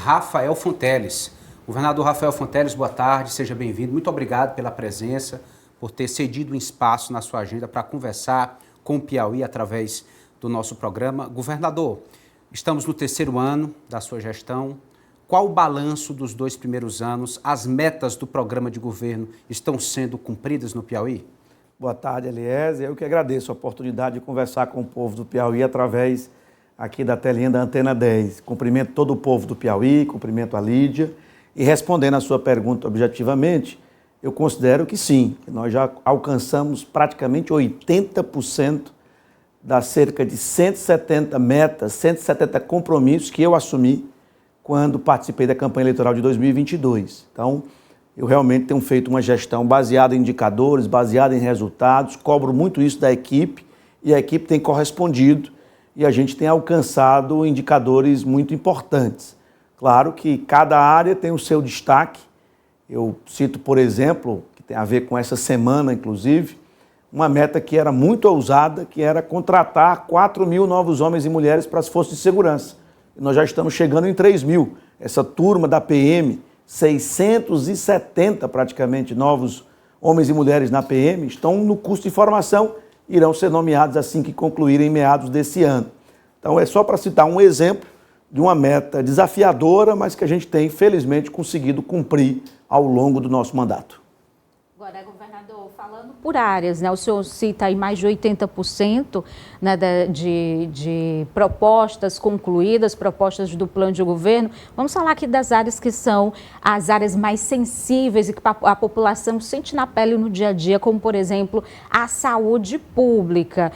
Rafael Fonteles. Governador Rafael Fonteles, boa tarde, seja bem-vindo. Muito obrigado pela presença, por ter cedido um espaço na sua agenda para conversar com o Piauí através do nosso programa. Governador, estamos no terceiro ano da sua gestão. Qual o balanço dos 2 primeiros anos? As metas do programa de governo estão sendo cumpridas no Piauí? Boa tarde, Eliezer. Eu que agradeço a oportunidade de conversar com o povo do Piauí através aqui da telinha da Antena 10. Cumprimento todo o povo do Piauí, cumprimento a Lídia. E respondendo a sua pergunta objetivamente, eu considero que sim, que nós já alcançamos praticamente 80% das cerca de 170 metas, 170 compromissos que eu assumi quando participei da campanha eleitoral de 2022. Então, eu realmente tenho feito uma gestão baseada em indicadores, baseada em resultados, cobro muito isso da equipe e a equipe tem correspondido e a gente tem alcançado indicadores muito importantes. Claro que cada área tem o seu destaque. Eu cito, por exemplo, que tem a ver com essa semana, inclusive, uma meta que era muito ousada, que era contratar 4 mil novos homens e mulheres para as forças de segurança. E nós já estamos chegando em 3 mil. Essa turma da PM, 670 praticamente novos homens e mulheres na PM, estão no curso de formação, irão ser nomeados assim que concluírem meados desse ano. Então é só para citar um exemplo de uma meta desafiadora, mas que a gente tem, felizmente, conseguido cumprir ao longo do nosso mandato. Agora, governador, falando por áreas, né, o senhor cita aí mais de 80%, né, de propostas concluídas, propostas do plano de governo. Vamos falar aqui das áreas que são as áreas mais sensíveis e que a população sente na pele no dia a dia, como, por exemplo, a saúde pública.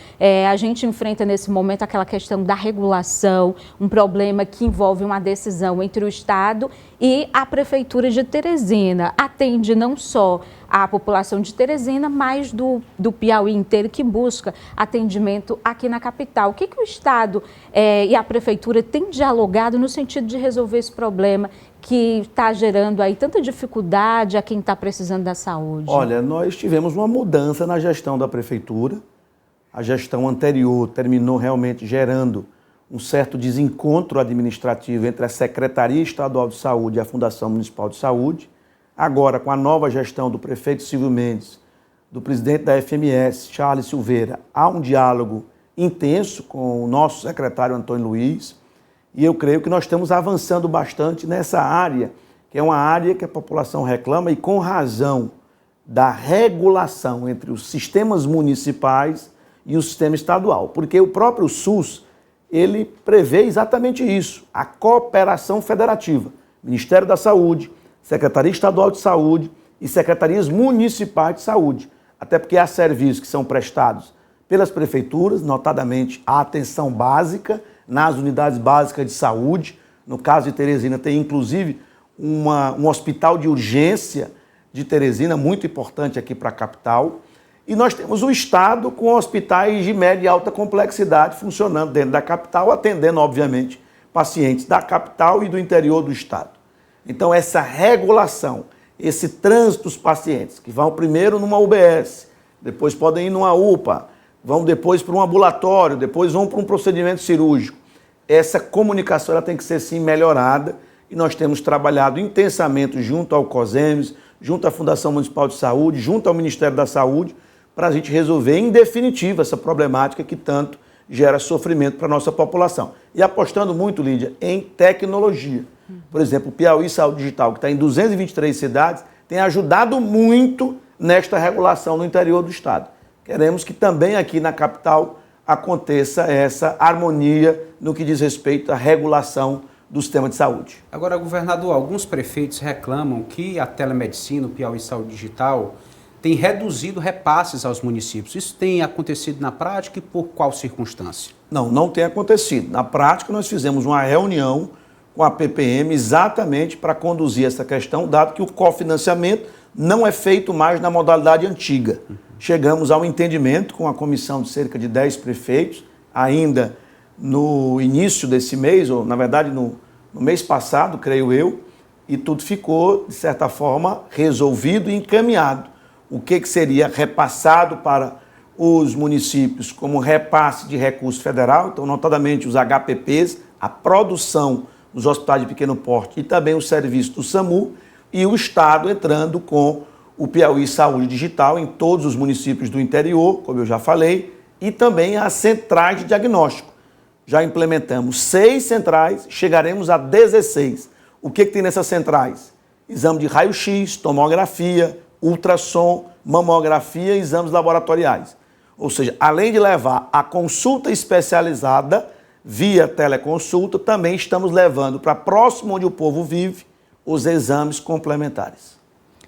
A gente enfrenta nesse momento aquela questão da regulação, um problema que envolve uma decisão entre o Estado e a Prefeitura de Teresina. Atende não só a população de Teresina, mas do Piauí inteiro, que busca atendimento aqui na capital. O que o Estado e a Prefeitura têm dialogado no sentido de resolver esse problema que está gerando aí tanta dificuldade a quem está precisando da saúde? Olha, nós tivemos uma mudança na gestão da Prefeitura. A gestão anterior terminou realmente gerando um certo desencontro administrativo entre a Secretaria Estadual de Saúde e a Fundação Municipal de Saúde. Agora, com a nova gestão do prefeito Silvio Mendes, do presidente da FMS, Charles Silveira, há um diálogo intenso com o nosso secretário Antônio Luiz, e eu creio que nós estamos avançando bastante nessa área, que é uma área que a população reclama, e com razão, da regulação entre os sistemas municipais e o sistema estadual, porque o próprio SUS, ele prevê exatamente isso, a cooperação federativa, Ministério da Saúde, Secretaria Estadual de Saúde e Secretarias Municipais de Saúde, até porque há serviços que são prestados pelas prefeituras, notadamente a atenção básica nas unidades básicas de saúde. No caso de Teresina, tem inclusive um hospital de urgência de Teresina, muito importante aqui para a capital. E nós temos o Estado com hospitais de média e alta complexidade funcionando dentro da capital, atendendo, obviamente, pacientes da capital e do interior do Estado. Então, essa regulação, esse trânsito dos pacientes, que vão primeiro numa UBS, depois podem ir numa UPA, vão depois para um ambulatório, depois vão para um procedimento cirúrgico. Essa comunicação ela tem que ser, sim, melhorada, e nós temos trabalhado intensamente junto ao COSEMES, junto à Fundação Municipal de Saúde, junto ao Ministério da Saúde, para a gente resolver em definitivo essa problemática que tanto gera sofrimento para a nossa população. E apostando muito, Lídia, em tecnologia. Por exemplo, o Piauí Saúde Digital, que está em 223 cidades, tem ajudado muito nesta regulação no interior do Estado. Queremos que também aqui na capital aconteça essa harmonia no que diz respeito à regulação do sistema de saúde. Agora, governador, alguns prefeitos reclamam que a telemedicina, o Piauí Saúde Digital, tem reduzido repasses aos municípios. Isso tem acontecido na prática e por qual circunstância? Não tem acontecido. Na prática, nós fizemos uma reunião com a PPM exatamente para conduzir essa questão, dado que o cofinanciamento não é feito mais na modalidade antiga. Chegamos ao entendimento com a comissão de cerca de 10 prefeitos, ainda no início desse mês, ou na verdade no mês passado, creio eu, e tudo ficou, de certa forma, resolvido e encaminhado. O que seria repassado para os municípios como repasse de recurso federal, então, notadamente, os HPPs, a produção nos hospitais de pequeno porte e também o serviço do SAMU, e o Estado entrando com o Piauí Saúde Digital em todos os municípios do interior, como eu já falei, e também as centrais de diagnóstico. Já implementamos 6 centrais, chegaremos a 16. O que tem nessas centrais? Exame de raio-x, tomografia, ultrassom, mamografia e exames laboratoriais. Ou seja, além de levar a consulta especializada via teleconsulta, também estamos levando para próximo onde o povo vive os exames complementares.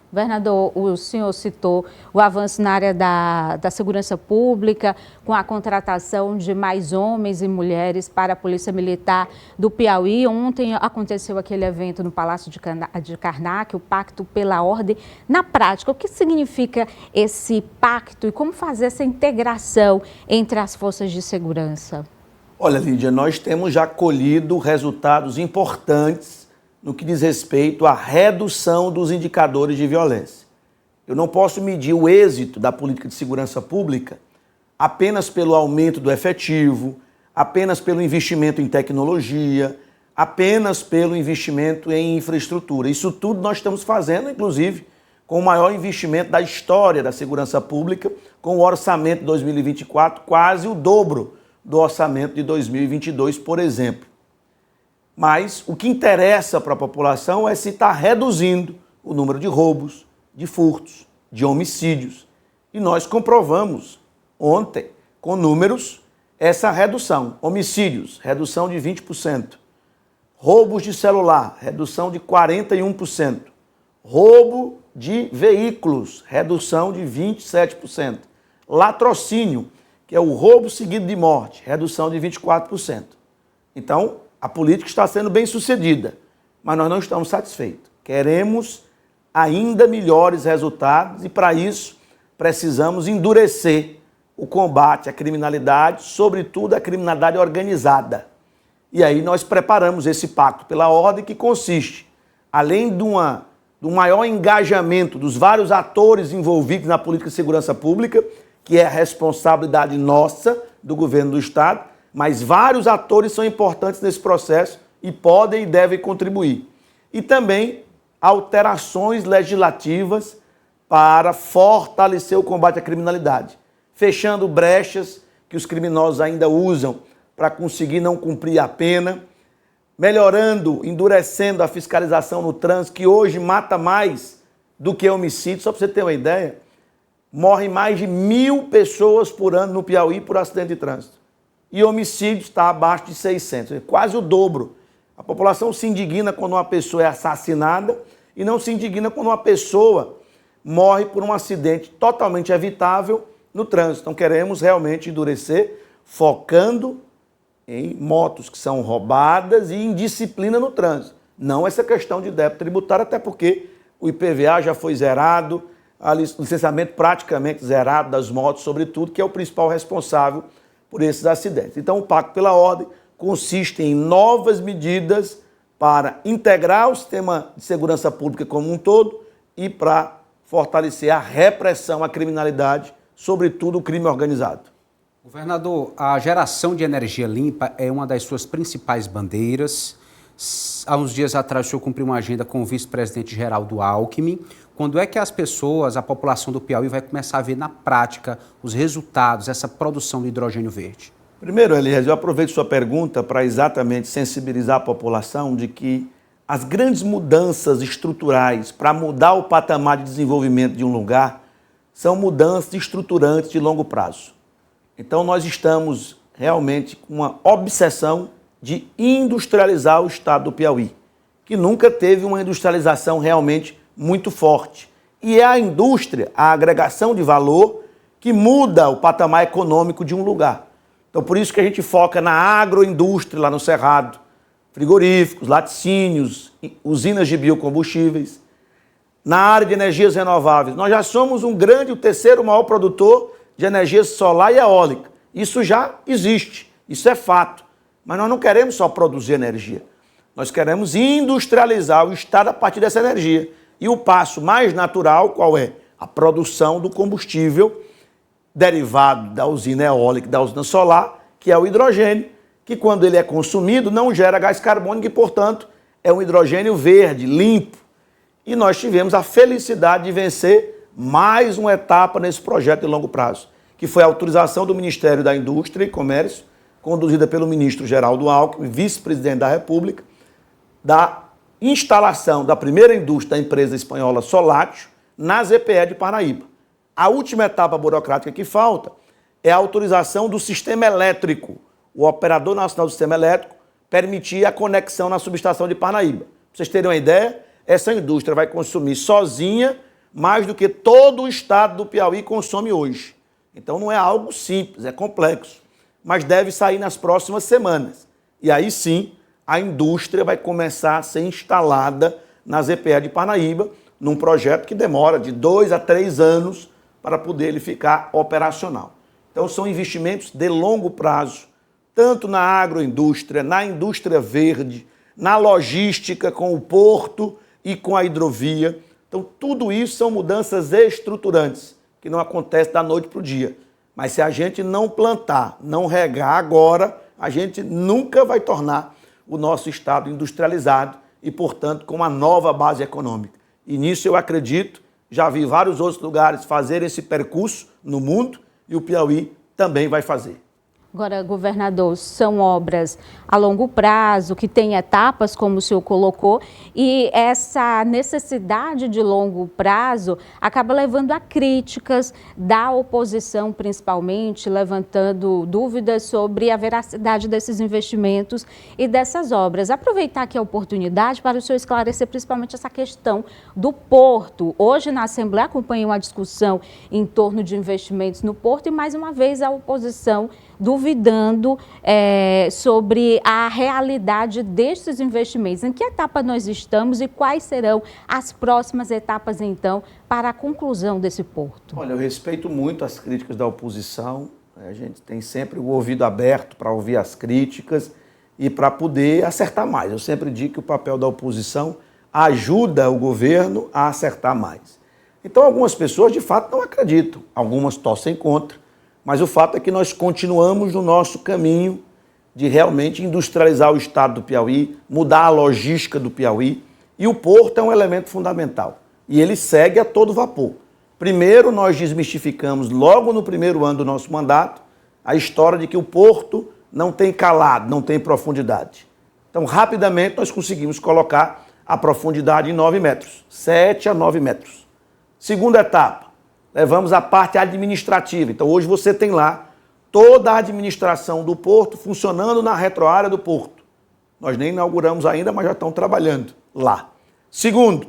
Governador, o senhor citou o avanço na área da segurança pública, com a contratação de mais homens e mulheres para a Polícia Militar do Piauí. Ontem aconteceu aquele evento no Palácio de Karnak, o Pacto pela Ordem. Na prática, o que significa esse pacto e como fazer essa integração entre as forças de segurança? Olha, Lídia, nós temos já colhido resultados importantes no que diz respeito à redução dos indicadores de violência. Eu não posso medir o êxito da política de segurança pública apenas pelo aumento do efetivo, apenas pelo investimento em tecnologia, apenas pelo investimento em infraestrutura. Isso tudo nós estamos fazendo, inclusive, com o maior investimento da história da segurança pública, com o orçamento de 2024 quase o dobro do orçamento de 2022, por exemplo. Mas o que interessa para a população é se está reduzindo o número de roubos, de furtos, de homicídios. E nós comprovamos ontem, com números, essa redução. Homicídios, redução de 20%. Roubos de celular, redução de 41%. Roubo de veículos, redução de 27%. Latrocínio, que é o roubo seguido de morte, redução de 24%. Então, a política está sendo bem sucedida, mas nós não estamos satisfeitos. Queremos ainda melhores resultados e, para isso, precisamos endurecer o combate à criminalidade, sobretudo à criminalidade organizada. E aí nós preparamos esse pacto pela ordem que consiste, além do maior engajamento dos vários atores envolvidos na política de segurança pública, que é a responsabilidade nossa, do governo do Estado, mas vários atores são importantes nesse processo e podem e devem contribuir. E também alterações legislativas para fortalecer o combate à criminalidade, fechando brechas que os criminosos ainda usam para conseguir não cumprir a pena, melhorando, endurecendo a fiscalização no trânsito, que hoje mata mais do que homicídio. Só para você ter uma ideia, morrem mais de 1.000 pessoas por ano no Piauí por acidente de trânsito. E homicídio está abaixo de 600, quase o dobro. A população se indigna quando uma pessoa é assassinada e não se indigna quando uma pessoa morre por um acidente totalmente evitável no trânsito. Então queremos realmente endurecer, focando em motos que são roubadas e indisciplina no trânsito. Não essa questão de débito tributário, até porque o IPVA já foi zerado, o licenciamento praticamente zerado das motos, sobretudo, que é o principal responsável por esses acidentes. Então, o Pacto pela Ordem consiste em novas medidas para integrar o sistema de segurança pública como um todo e para fortalecer a repressão à criminalidade, sobretudo o crime organizado. Governador, a geração de energia limpa é uma das suas principais bandeiras. Há uns dias atrás, o senhor cumpriu uma agenda com o vice-presidente Geraldo Alckmin. Quando é que as pessoas, a população do Piauí, vai começar a ver na prática os resultados, essa produção de hidrogênio verde? Primeiro, Elias, eu aproveito sua pergunta para exatamente sensibilizar a população de que as grandes mudanças estruturais para mudar o patamar de desenvolvimento de um lugar são mudanças estruturantes de longo prazo. Então, nós estamos realmente com uma obsessão de industrializar o estado do Piauí, que nunca teve uma industrialização realmente muito forte. E é a indústria, a agregação de valor, que muda o patamar econômico de um lugar. Então, por isso que a gente foca na agroindústria lá no Cerrado, frigoríficos, laticínios, usinas de biocombustíveis. Na área de energias renováveis, nós já somos o terceiro maior produtor de energia solar e eólica. Isso já existe, isso é fato. Mas nós não queremos só produzir energia. Nós queremos industrializar o estado a partir dessa energia. E o passo mais natural, qual é? A produção do combustível derivado da usina eólica, da usina solar, que é o hidrogênio, que quando ele é consumido não gera gás carbônico e, portanto, é um hidrogênio verde, limpo. E nós tivemos a felicidade de vencer mais uma etapa nesse projeto de longo prazo, que foi a autorização do Ministério da Indústria e Comércio, conduzida pelo ministro Geraldo Alckmin, vice-presidente da República, da instalação da primeira indústria da empresa espanhola Solatio na ZPE de Parnaíba. A última etapa burocrática que falta é a autorização do sistema elétrico. O Operador Nacional do Sistema Elétrico permitir a conexão na subestação de Parnaíba. Para vocês terem uma ideia, essa indústria vai consumir sozinha mais do que todo o estado do Piauí consome hoje. Então não é algo simples, é complexo, mas deve sair nas próximas semanas. E aí sim, a indústria vai começar a ser instalada na ZPE de Parnaíba, num projeto que demora de 2 a 3 anos para poder ele ficar operacional. Então são investimentos de longo prazo, tanto na agroindústria, na indústria verde, na logística com o porto e com a hidrovia. Então tudo isso são mudanças estruturantes, que não acontecem da noite para o dia. Mas se a gente não plantar, não regar agora, a gente nunca vai tornar o nosso estado industrializado e, portanto, com uma nova base econômica. E nisso eu acredito, já vi vários outros lugares fazer esse percurso no mundo e o Piauí também vai fazer. Agora, governador, são obras a longo prazo, que têm etapas, como o senhor colocou, e essa necessidade de longo prazo acaba levando a críticas da oposição, principalmente, levantando dúvidas sobre a veracidade desses investimentos e dessas obras. Aproveitar aqui a oportunidade para o senhor esclarecer principalmente essa questão do porto. Hoje, na Assembleia, acompanhei uma discussão em torno de investimentos no porto e, mais uma vez, a oposição duvidando sobre a realidade destes investimentos. Em que etapa nós estamos e quais serão as próximas etapas, então, para a conclusão desse porto? Olha, eu respeito muito as críticas da oposição. A gente tem sempre o ouvido aberto para ouvir as críticas e para poder acertar mais. Eu sempre digo que o papel da oposição ajuda o governo a acertar mais. Então, algumas pessoas, de fato, não acreditam. Algumas torcem contra. Mas o fato é que nós continuamos no nosso caminho de realmente industrializar o estado do Piauí, mudar a logística do Piauí, e o porto é um elemento fundamental. E ele segue a todo vapor. Primeiro, nós desmistificamos, logo no primeiro ano do nosso mandato, a história de que o porto não tem calado, não tem profundidade. Então, rapidamente, nós conseguimos colocar a profundidade em 9 metros, 7 a 9 metros. Segunda etapa. Levamos a parte administrativa. Então, hoje você tem lá toda a administração do porto funcionando na retroárea do porto. Nós nem inauguramos ainda, mas já estão trabalhando lá.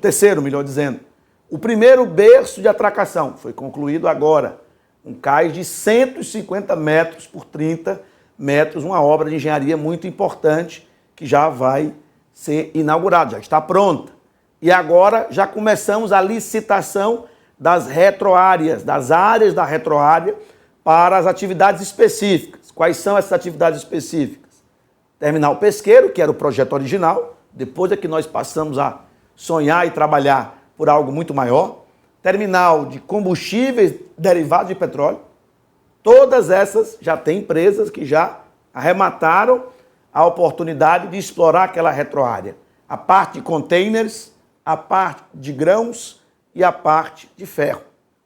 Terceiro, melhor dizendo, o primeiro berço de atracação foi concluído agora. Um cais de 150 metros por 30 metros, uma obra de engenharia muito importante que já vai ser inaugurada, já está pronta. E agora já começamos a licitação das retroáreas, das áreas da retroárea para as atividades específicas. Quais são essas atividades específicas? Terminal pesqueiro, que era o projeto original, depois é que nós passamos a sonhar e trabalhar por algo muito maior. Terminal de combustíveis derivados de petróleo. Todas essas já tem empresas que já arremataram a oportunidade de explorar aquela retroárea. A parte de containers, a parte de grãos e a parte de ferro.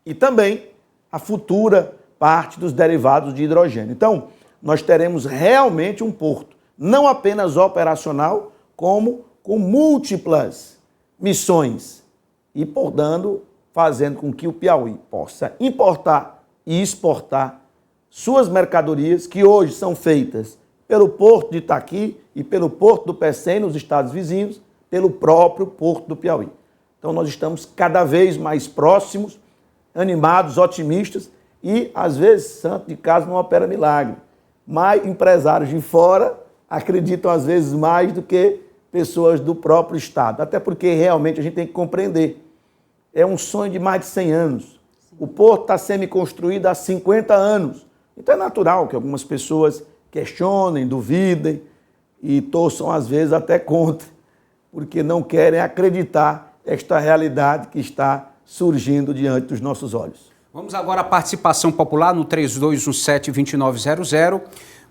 E também a futura parte dos derivados de hidrogênio. Então, nós teremos realmente um porto, não apenas operacional, como com múltiplas missões e, portanto, fazendo com que o Piauí possa importar e exportar suas mercadorias, que hoje são feitas pelo Porto de Itaqui e pelo Porto do Pecém, nos estados vizinhos, pelo próprio Porto do Piauí. Então, nós estamos cada vez mais próximos, animados, otimistas e, às vezes, santo de casa não opera milagre. Mas empresários de fora acreditam, às vezes, mais do que pessoas do próprio estado. Até porque, realmente, a gente tem que compreender. É um sonho de mais de 100 anos. O porto está semi-construído há 50 anos. Então, é natural que algumas pessoas questionem, duvidem e torçam, às vezes, até contra, porque não querem acreditar esta realidade que está surgindo diante dos nossos olhos. Vamos agora à participação popular no 3217-2900.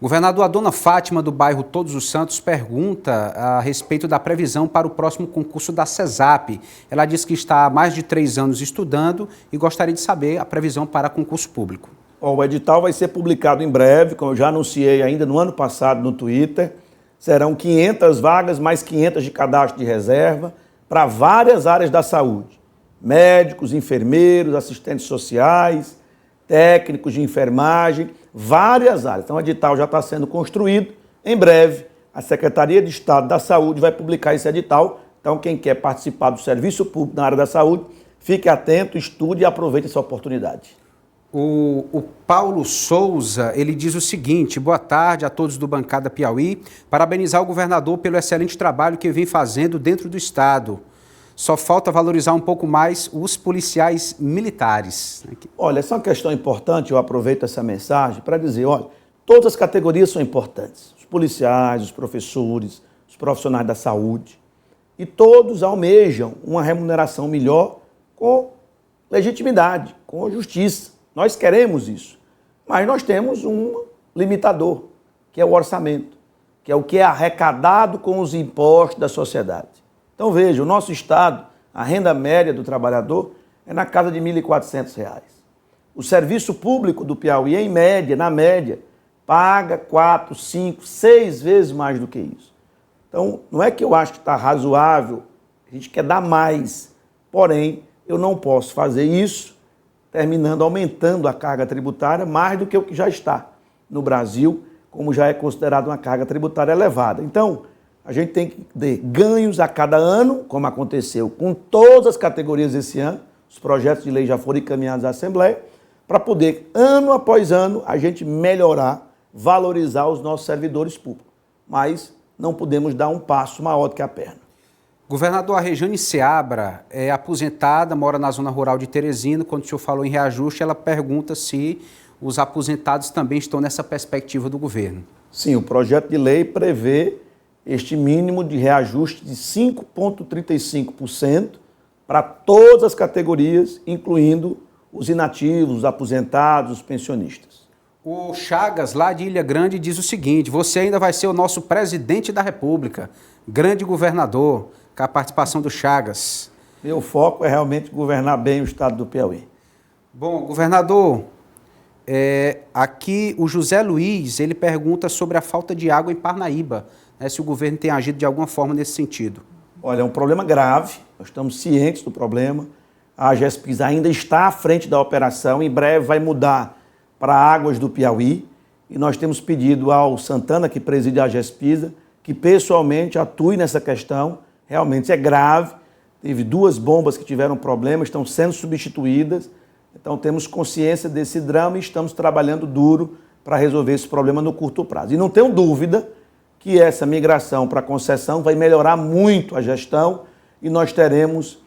Governador, a dona Fátima, do bairro Todos os Santos, pergunta a respeito da previsão para o próximo concurso da CESAP. Ela diz que está há mais de 3 anos estudando e gostaria de saber a previsão para concurso público. O edital vai ser publicado em breve, como eu já anunciei ainda no ano passado no Twitter. Serão 500 vagas, mais 500 de cadastro de reserva, para várias áreas da saúde. Médicos, enfermeiros, assistentes sociais, técnicos de enfermagem, várias áreas. Então o edital já está sendo construído. Em breve, a Secretaria de Estado da Saúde vai publicar esse edital. Então quem quer participar do serviço público na área da saúde, fique atento, estude e aproveite essa oportunidade. O Paulo Souza, ele diz o seguinte: boa tarde a todos do Bancada Piauí, parabenizar o governador pelo excelente trabalho que vem fazendo dentro do Estado. Só falta valorizar um pouco mais os policiais militares. Olha, essa é uma questão importante, eu aproveito essa mensagem para dizer, olha, todas as categorias são importantes. Os policiais, os professores, os profissionais da saúde. E todos almejam uma remuneração melhor com legitimidade, com justiça. Nós queremos isso. Mas nós temos um limitador, que é o orçamento, que é o que é arrecadado com os impostos da sociedade. Então veja, o nosso Estado, a renda média do trabalhador é na casa de R$ 1.400. O serviço público do Piauí, em média, na média, paga 4, 5, 6 vezes mais do que isso. Então, não é que eu acho que está razoável, a gente quer dar mais, porém, eu não posso fazer isso terminando aumentando a carga tributária mais do que o que já está no Brasil, como já é considerado uma carga tributária elevada. Então, a gente tem que ter ganhos a cada ano, como aconteceu com todas as categorias esse ano, os projetos de lei já foram encaminhados à Assembleia, para poder, ano após ano, a gente melhorar, valorizar os nossos servidores públicos. Mas não podemos dar um passo maior do que a perna. Governador, a Rejane Seabra é aposentada, mora na zona rural de Teresina. Quando o senhor falou em reajuste, ela pergunta se os aposentados também estão nessa perspectiva do governo. Sim, o projeto de lei prevê este mínimo de reajuste de 5,35% para todas as categorias, incluindo os inativos, os aposentados, os pensionistas. O Chagas, lá de Ilha Grande, diz o seguinte: você ainda vai ser o nosso presidente da República, grande governador, com a participação do Chagas. Meu foco é realmente governar bem o estado do Piauí. Bom, governador, aqui o José Luiz, ele pergunta sobre a falta de água em Parnaíba, né, se o governo tem agido de alguma forma nesse sentido. Olha, é um problema grave, nós estamos cientes do problema. A AGESPISA ainda está à frente da operação, em breve vai mudar para Águas do Piauí, e nós temos pedido ao Santana, que preside a AGESPISA, que pessoalmente atue nessa questão. Realmente é grave, teve 2 bombas que tiveram problema, estão sendo substituídas, então temos consciência desse drama e estamos trabalhando duro para resolver esse problema no curto prazo. E não tenho dúvida que essa migração para a concessão vai melhorar muito a gestão e nós teremos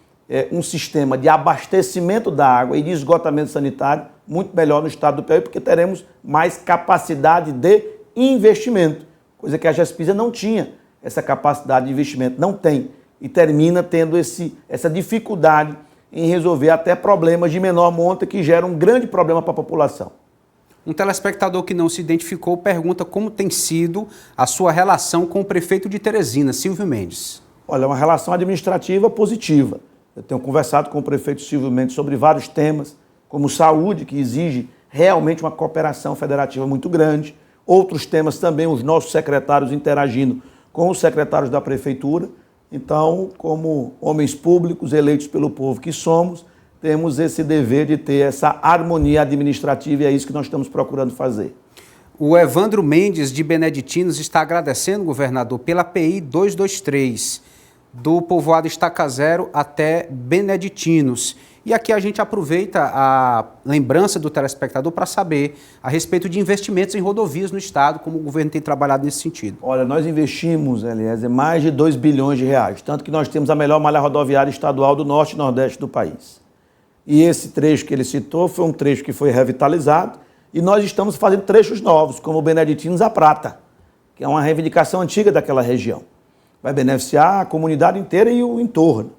um sistema de abastecimento da água e de esgotamento sanitário muito melhor no estado do Piauí, porque teremos mais capacidade de investimento, coisa que a AGESPISA não tinha. Essa capacidade de investimento não tem e termina tendo essa dificuldade em resolver até problemas de menor monta que geram um grande problema para a população. Um telespectador que não se identificou pergunta como tem sido a sua relação com o prefeito de Teresina, Silvio Mendes. Olha, é uma relação administrativa positiva. Eu tenho conversado com o prefeito Silvio Mendes sobre vários temas, como saúde, que exige realmente uma cooperação federativa muito grande. Outros temas também, os nossos secretários interagindo com os secretários da prefeitura. Então, como homens públicos eleitos pelo povo que somos, temos esse dever de ter essa harmonia administrativa e é isso que nós estamos procurando fazer. O Evandro Mendes, de Beneditinos, está agradecendo, governador, pela PI 223, do povoado Estaca Zero até Beneditinos. E aqui a gente aproveita a lembrança do telespectador para saber a respeito de investimentos em rodovias no estado, como o governo tem trabalhado nesse sentido. Olha, nós investimos, Eliezer, mais de 2 bilhões de reais, tanto que nós temos a melhor malha rodoviária estadual do norte e nordeste do país. E esse trecho que ele citou foi um trecho que foi revitalizado e nós estamos fazendo trechos novos, como o Beneditinos à Prata, que é uma reivindicação antiga daquela região. Vai beneficiar a comunidade inteira e o entorno.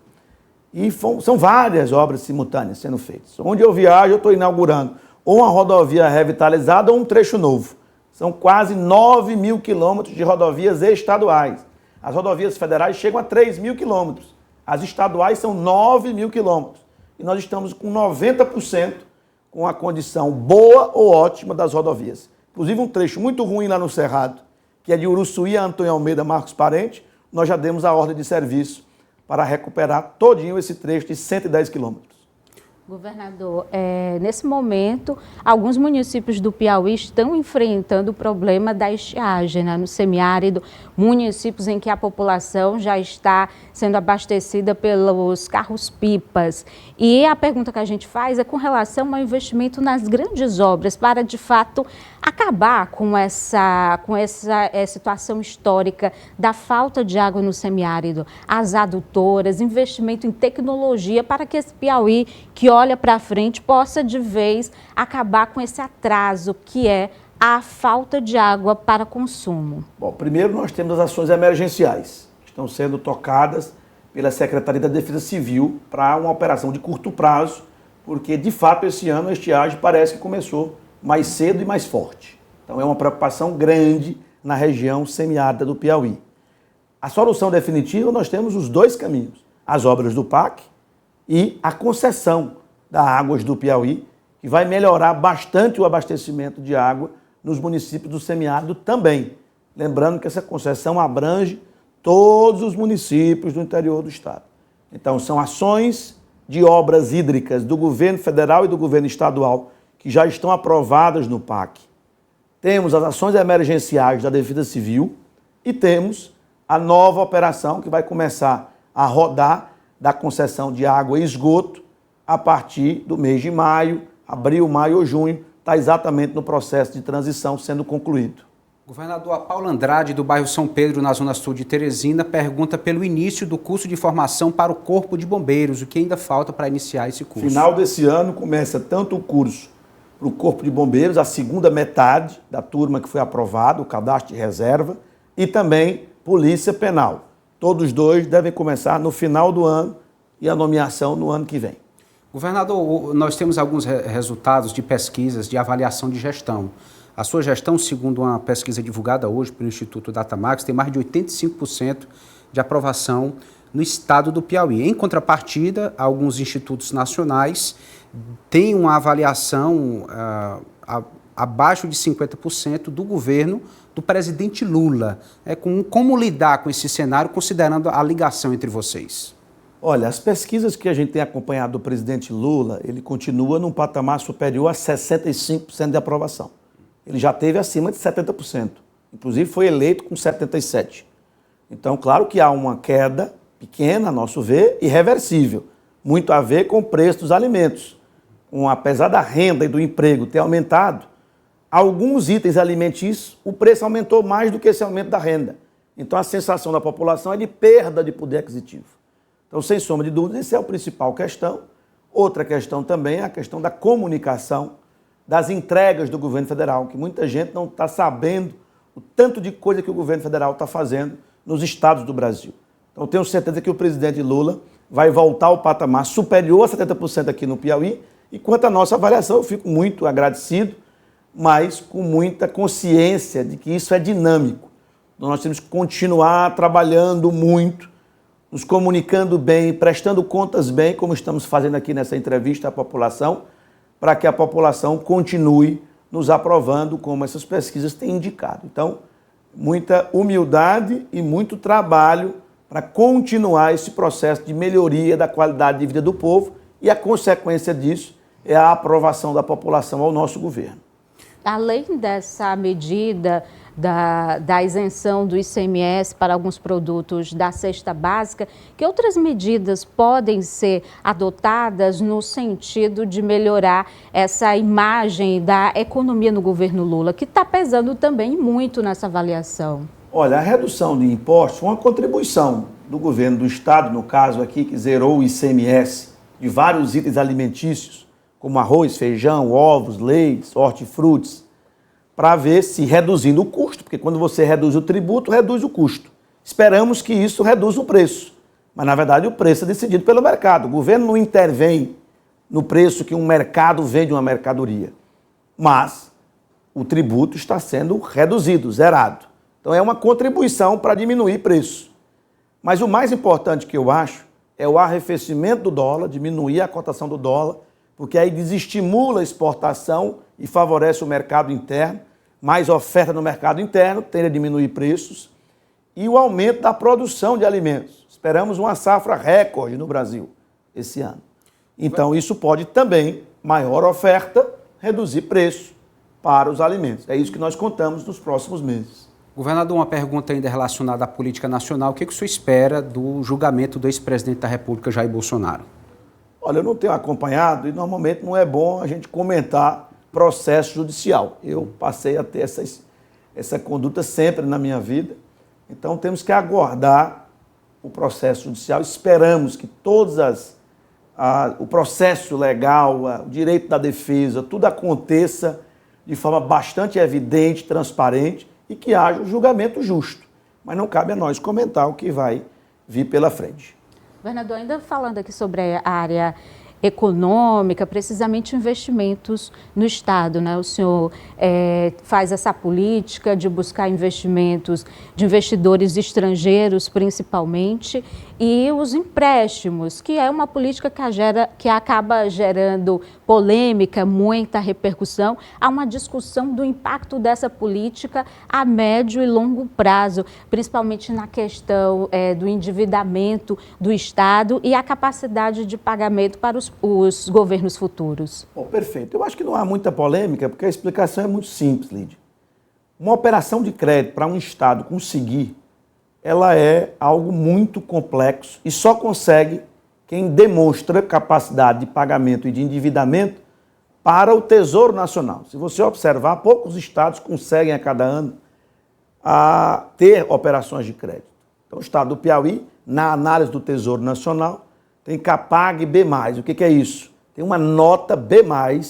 E são várias obras simultâneas sendo feitas. Onde eu viajo, eu estou inaugurando ou uma rodovia revitalizada ou um trecho novo. São quase 9 mil quilômetros de rodovias estaduais. As rodovias federais chegam a 3 mil quilômetros. As estaduais são 9 mil quilômetros. E nós estamos com 90% com a condição boa ou ótima das rodovias. Inclusive um trecho muito ruim lá no Cerrado, que é de Uruçuí a Antônio Almeida Marcos Parente, nós já demos a ordem de serviço para recuperar todinho esse trecho de 110 quilômetros. Governador, nesse momento, alguns municípios do Piauí estão enfrentando o problema da estiagem, né, no semiárido, municípios em que a população já está sendo abastecida pelos carros-pipas. E a pergunta que a gente faz é com relação ao investimento nas grandes obras para, de fato, acabar com essa situação histórica da falta de água no semiárido, as adutoras, investimento em tecnologia para que esse Piauí, que olha para frente, possa de vez acabar com esse atraso que é a falta de água para consumo. Bom, primeiro nós temos as ações emergenciais, que estão sendo tocadas pela Secretaria da Defesa Civil para uma operação de curto prazo, porque de fato esse ano a estiagem parece que começou mais cedo e mais forte. Então é uma preocupação grande na região semiárida do Piauí. A solução definitiva, nós temos os dois caminhos, as obras do PAC e a concessão da Águas do Piauí, que vai melhorar bastante o abastecimento de água nos municípios do semiárido também. Lembrando que essa concessão abrange todos os municípios do interior do estado. Então são ações de obras hídricas do governo federal e do governo estadual que já estão aprovadas no PAC. Temos as ações emergenciais da Defesa Civil e temos a nova operação que vai começar a rodar da concessão de água e esgoto a partir do mês de maio, abril, maio ou junho, está exatamente no processo de transição sendo concluído. Governador, a Paula Andrade, do bairro São Pedro, na zona sul de Teresina, pergunta pelo início do curso de formação para o Corpo de Bombeiros, o que ainda falta para iniciar esse curso. Final desse ano começa tanto o curso para o Corpo de Bombeiros, a segunda metade da turma que foi aprovada, o cadastro de reserva, e também Polícia Penal. Todos dois devem começar no final do ano e a nomeação no ano que vem. Governador, nós temos alguns resultados de pesquisas de avaliação de gestão. A sua gestão, segundo uma pesquisa divulgada hoje pelo Instituto Datamax, tem mais de 85% de aprovação no estado do Piauí. Em contrapartida, alguns institutos nacionais têm uma avaliação abaixo de 50% do governo do presidente Lula. Como lidar com esse cenário, considerando a ligação entre vocês? Olha, as pesquisas que a gente tem acompanhado do presidente Lula, ele continua num patamar superior a 65% de aprovação. Ele já teve acima de 70%. Inclusive foi eleito com 77%. Então, claro que há uma queda pequena, a nosso ver, irreversível. Muito a ver com o preço dos alimentos. Apesar da renda e do emprego ter aumentado, alguns itens alimentícios, o preço aumentou mais do que esse aumento da renda. Então, a sensação da população é de perda de poder aquisitivo. Então, sem sombra de dúvida, essa é a principal questão. Outra questão também é a questão da comunicação, das entregas do governo federal, que muita gente não está sabendo o tanto de coisa que o governo federal está fazendo nos estados do Brasil. Então, eu tenho certeza que o presidente Lula vai voltar ao patamar superior a 70% aqui no Piauí. E quanto à nossa avaliação, eu fico muito agradecido, mas com muita consciência de que isso é dinâmico. Então, nós temos que continuar trabalhando muito, nos comunicando bem, prestando contas bem, como estamos fazendo aqui nessa entrevista à população, para que a população continue nos aprovando, como essas pesquisas têm indicado. Então, muita humildade e muito trabalho para continuar esse processo de melhoria da qualidade de vida do povo e a consequência disso é a aprovação da população ao nosso governo. Além dessa medida da isenção do ICMS para alguns produtos da cesta básica, que outras medidas podem ser adotadas no sentido de melhorar essa imagem da economia no governo Lula, que está pesando também muito nessa avaliação? Olha, a redução de impostos foi uma contribuição do governo do estado, no caso aqui, que zerou o ICMS de vários itens alimentícios, como arroz, feijão, ovos, leites, hortifrutis, para ver se reduzindo o custo, porque quando você reduz o tributo, reduz o custo. Esperamos que isso reduza o preço, mas na verdade o preço é decidido pelo mercado. O governo não intervém no preço que um mercado vende uma mercadoria, mas o tributo está sendo reduzido, zerado. Então é uma contribuição para diminuir preço. Mas o mais importante que eu acho é o arrefecimento do dólar, diminuir a cotação do dólar, porque aí desestimula a exportação e favorece o mercado interno, mais oferta no mercado interno, tende a diminuir preços, e o aumento da produção de alimentos. Esperamos uma safra recorde no Brasil esse ano. Então isso pode também, maior oferta, reduzir preço para os alimentos. É isso que nós contamos nos próximos meses. Governador, uma pergunta ainda relacionada à política nacional. O que o senhor espera do julgamento do ex-presidente da República, Jair Bolsonaro? Olha, eu não tenho acompanhado e normalmente não é bom a gente comentar processo judicial. Eu passei a ter essa conduta sempre na minha vida. Então temos que aguardar o processo judicial. Esperamos que o processo legal, o direito da defesa, tudo aconteça de forma bastante evidente, transparente e que haja um julgamento justo. Mas não cabe a nós comentar o que vai vir pela frente. Governador, ainda falando aqui sobre a área econômica, precisamente investimentos no Estado, né? O senhor faz essa política de buscar investimentos de investidores estrangeiros, principalmente, e os empréstimos, que é uma política que acaba gerando polêmica, muita repercussão. Há uma discussão do impacto dessa política a médio e longo prazo, principalmente na questão do endividamento do Estado e a capacidade de pagamento para os governos futuros. Bom, perfeito. Eu acho que não há muita polêmica, porque a explicação é muito simples, Lídia. Uma operação de crédito para um Estado conseguir, ela é algo muito complexo e só consegue quem demonstra capacidade de pagamento e de endividamento para o Tesouro Nacional. Se você observar, poucos estados conseguem a cada ano ter operações de crédito. Então, o estado do Piauí, na análise do Tesouro Nacional, tem Capag B+. O que é isso? Tem uma nota B+, ou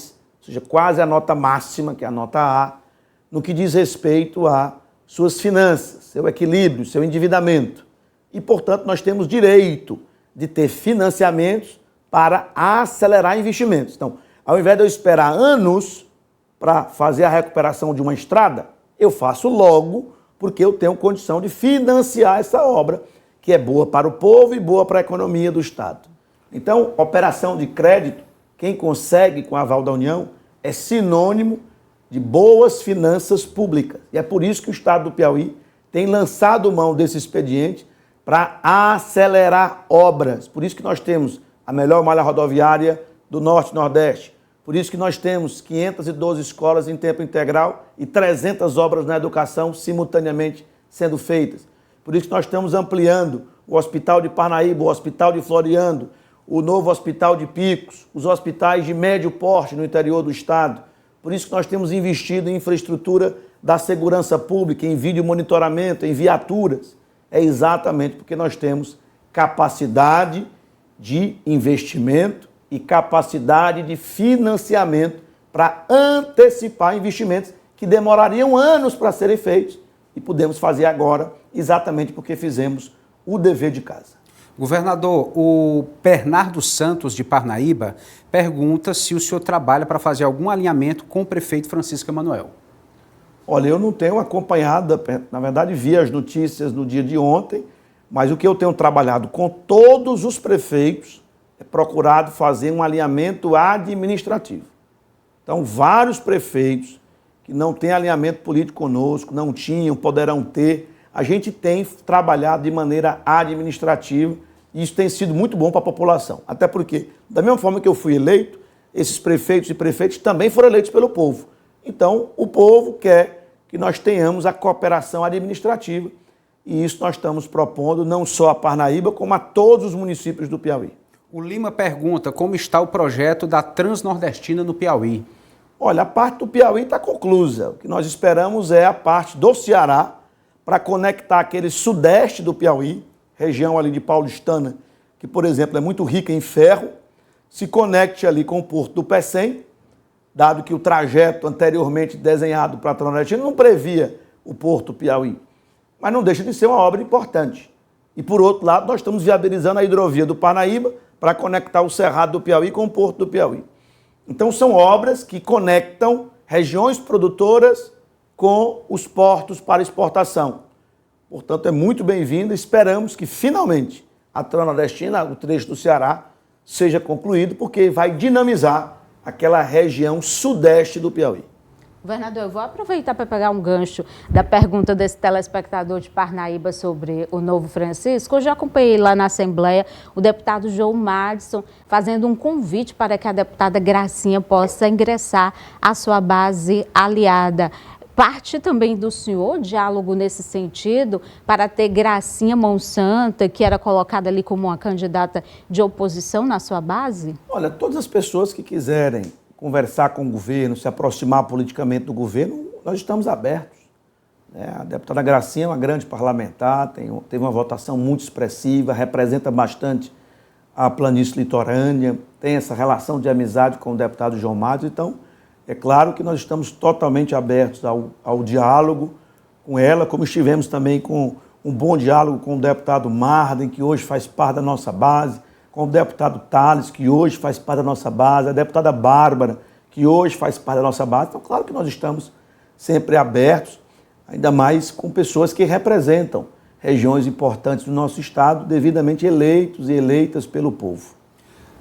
seja, quase a nota máxima, que é a nota A, no que diz respeito a suas finanças, seu equilíbrio, seu endividamento. E, portanto, nós temos direito de ter financiamentos para acelerar investimentos. Então, ao invés de eu esperar anos para fazer a recuperação de uma estrada, eu faço logo, porque eu tenho condição de financiar essa obra, que é boa para o povo e boa para a economia do Estado. Então, operação de crédito, quem consegue com o aval da União, é sinônimo de boas finanças públicas. E é por isso que o Estado do Piauí tem lançado mão desse expediente para acelerar obras. Por isso que nós temos a melhor malha rodoviária do Norte e Nordeste. Por isso que nós temos 512 escolas em tempo integral e 300 obras na educação simultaneamente sendo feitas. Por isso que nós estamos ampliando o Hospital de Parnaíba, o Hospital de Floriano, o novo Hospital de Picos, os hospitais de médio porte no interior do Estado. Por isso que nós temos investido em infraestrutura da segurança pública, em vídeo monitoramento, em viaturas. É exatamente porque nós temos capacidade de investimento e capacidade de financiamento para antecipar investimentos que demorariam anos para serem feitos e podemos fazer agora exatamente porque fizemos o dever de casa. Governador, o Bernardo Santos, de Parnaíba, pergunta se o senhor trabalha para fazer algum alinhamento com o prefeito Francisco Emanuel. Olha, eu não tenho acompanhado, na verdade vi as notícias no dia de ontem, mas o que eu tenho trabalhado com todos os prefeitos é procurado fazer um alinhamento administrativo. Então, vários prefeitos que não têm alinhamento político conosco, não tinham, poderão ter, a gente tem trabalhado de maneira administrativa e isso tem sido muito bom para a população. Até porque, da mesma forma que eu fui eleito, esses prefeitos e prefeitas também foram eleitos pelo povo. Então, o povo quer que nós tenhamos a cooperação administrativa e isso nós estamos propondo não só a Parnaíba, como a todos os municípios do Piauí. O Lima pergunta como está o projeto da Transnordestina no Piauí. Olha, a parte do Piauí está conclusa. O que nós esperamos é a parte do Ceará para conectar aquele sudeste do Piauí, região ali de Paulistana, que, por exemplo, é muito rica em ferro, se conecte ali com o Porto do Pecém, dado que o trajeto anteriormente desenhado para a Transnordestina não previa o Porto Piauí. Mas não deixa de ser uma obra importante. E, por outro lado, nós estamos viabilizando a hidrovia do Parnaíba para conectar o Cerrado do Piauí com o Porto do Piauí. Então, são obras que conectam regiões produtoras com os portos para exportação. Portanto, é muito bem-vindo. Esperamos que, finalmente, a Transnordestina, o trecho do Ceará, seja concluído, porque vai dinamizar aquela região sudeste do Piauí. Governador, eu vou aproveitar para pegar um gancho da pergunta desse telespectador de Parnaíba sobre o Novo Francisco. Eu já acompanhei lá na Assembleia o deputado João Madison fazendo um convite para que a deputada Gracinha possa ingressar à sua base aliada. Parte também do senhor diálogo nesse sentido para ter Gracinha Monsanta, que era colocada ali como uma candidata de oposição na sua base? Olha, todas as pessoas que quiserem conversar com o governo, se aproximar politicamente do governo, nós estamos abertos. A deputada Gracinha é uma grande parlamentar, teve uma votação muito expressiva, representa bastante a planície litorânea, tem essa relação de amizade com o deputado João Matos, então é claro que nós estamos totalmente abertos ao diálogo com ela, como estivemos também com um bom diálogo com o deputado Marden, que hoje faz parte da nossa base, com o deputado Thales, que hoje faz parte da nossa base, a deputada Bárbara, que hoje faz parte da nossa base. Então, claro que nós estamos sempre abertos, ainda mais com pessoas que representam regiões importantes do nosso estado, devidamente eleitos e eleitas pelo povo.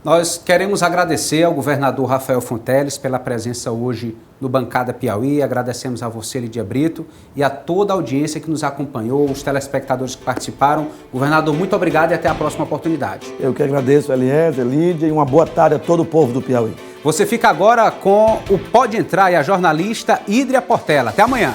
Nós queremos agradecer ao governador Rafael Fonteles pela presença hoje no Bancada Piauí, agradecemos a você, Lídia Brito, e a toda a audiência que nos acompanhou, os telespectadores que participaram. Governador, muito obrigado e até a próxima oportunidade. Eu que agradeço, Eliezer, Lídia, e uma boa tarde a todo o povo do Piauí. Você fica agora com o Pode Entrar e a jornalista Hídria Portela. Até amanhã.